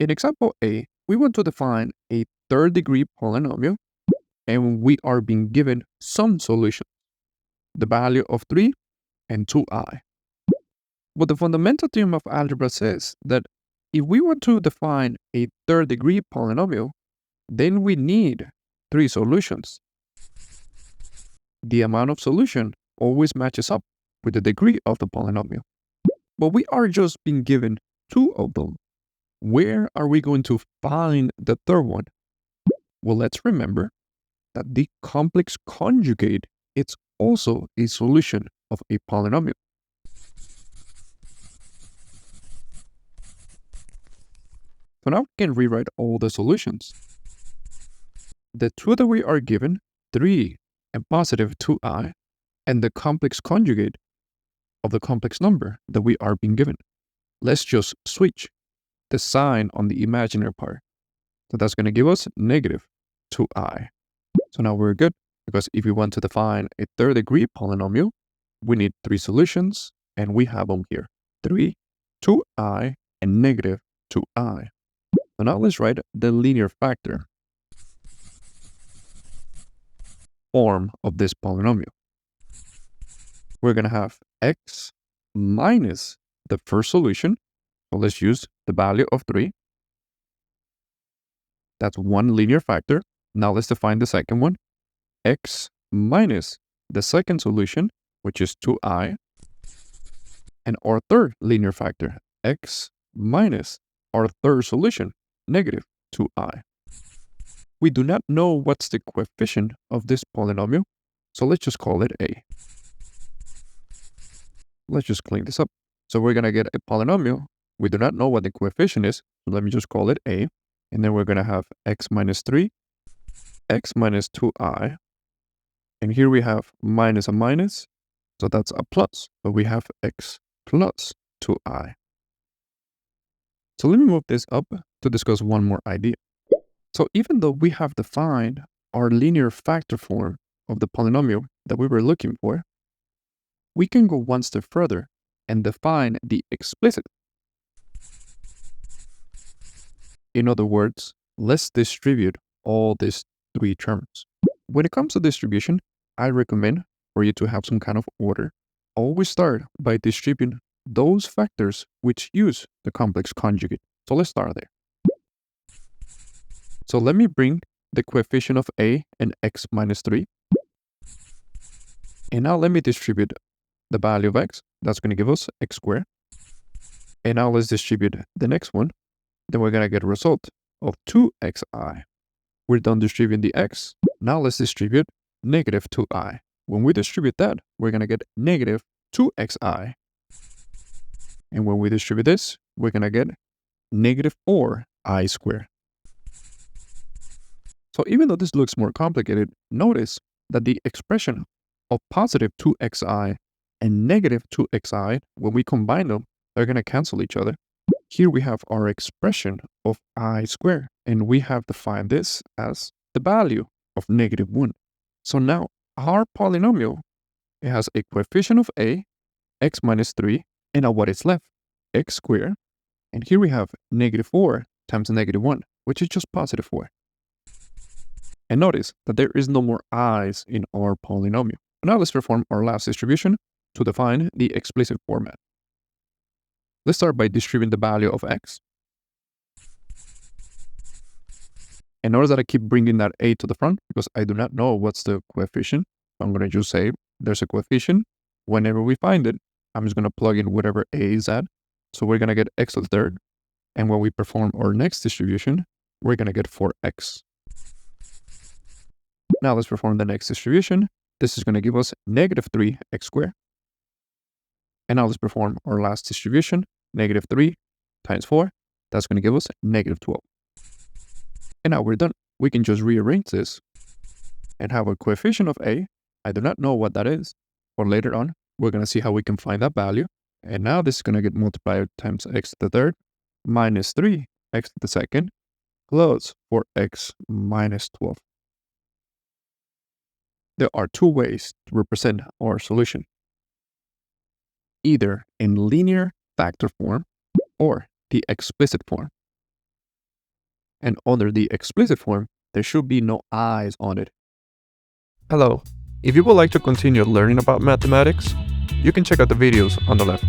In example A, we want to define a third-degree polynomial, and we are being given some solution, the value of 3 and 2i. But the fundamental theorem of algebra says that if we want to define a third-degree polynomial, then we need 3 solutions. The amount of solution always matches up with the degree of the polynomial. But we are just being given 2 of them. Where are we going to find the third one? Well, let's remember that the complex conjugate is also a solution of a polynomial. So now we can rewrite all the solutions. The 2 that we are given, 3 and positive 2i, and the complex conjugate of the complex number that we are being given. Let's just switch the sign on the imaginary part. So that's going to give us negative 2i. So now we're good, because if we want to define a third-degree polynomial, we need 3 solutions, and we have them here. 3, 2i, and negative 2i. So now let's write the linear factor form of this polynomial. We're going to have x minus the first solution. So let's use the value of 3. That's one linear factor. Now let's define the second one. X minus the second solution, which is 2i. And our third linear factor, x minus our third solution, negative 2i. We do not know what's the coefficient of this polynomial, so let's just call it a. Let's just clean this up. So we're going to get a polynomial. We do not know what the coefficient is, so let me just call it a. And then we're going to have x minus 3, x minus 2i. And here we have minus a minus, so that's a plus. So we have x plus 2i. So let me move this up to discuss one more idea. So even though we have defined our linear factor form of the polynomial that we were looking for, we can go one step further and define the explicit. In other words, let's distribute all these 3 terms. When it comes to distribution, I recommend for you to have some kind of order. Always start by distributing those factors which use the complex conjugate. So let's start there. So let me bring the coefficient of a and x minus 3. And now let me distribute the value of x. That's going to give us x squared. And now let's distribute the next one. Then we're going to get a result of 2xi. We're done distributing the x. Now let's distribute negative 2i. When we distribute that, we're going to get negative 2xi. And when we distribute this, we're going to get negative 4i squared. So even though this looks more complicated, notice that the expression of positive 2xi and negative 2xi, when we combine them, they're going to cancel each other. Here we have our expression of I squared, and we have defined this as the value of negative 1. So now our polynomial, it has a coefficient of a, x minus 3, and now what is left? X squared. And here we have negative 4 times negative 1, which is just positive 4. And notice that there is no more i's in our polynomial. Now let's perform our last distribution to define the explicit format. Let's start by distributing the value of x. And notice that I keep bringing that a to the front because I do not know what's the coefficient. I'm going to just say there's a coefficient. Whenever we find it, I'm just going to plug in whatever a is at. So we're going to get x to the third. And when we perform our next distribution, we're going to get 4x. Now let's perform the next distribution. This is going to give us negative 3x squared. And now let's perform our last distribution. Negative 3 times 4. That's going to give us negative 12. And now we're done. We can just rearrange this and have a coefficient of a. I do not know what that is. But later on, we're going to see how we can find that value. And now this is going to get multiplied times x to the third minus 3x to the second plus 4x minus 12. There are 2 ways to represent our solution. Either in linear factor form or the explicit form. And under the explicit form, there should be no i's on it. Hello. If you would like to continue learning about mathematics, you can check out the videos on the left.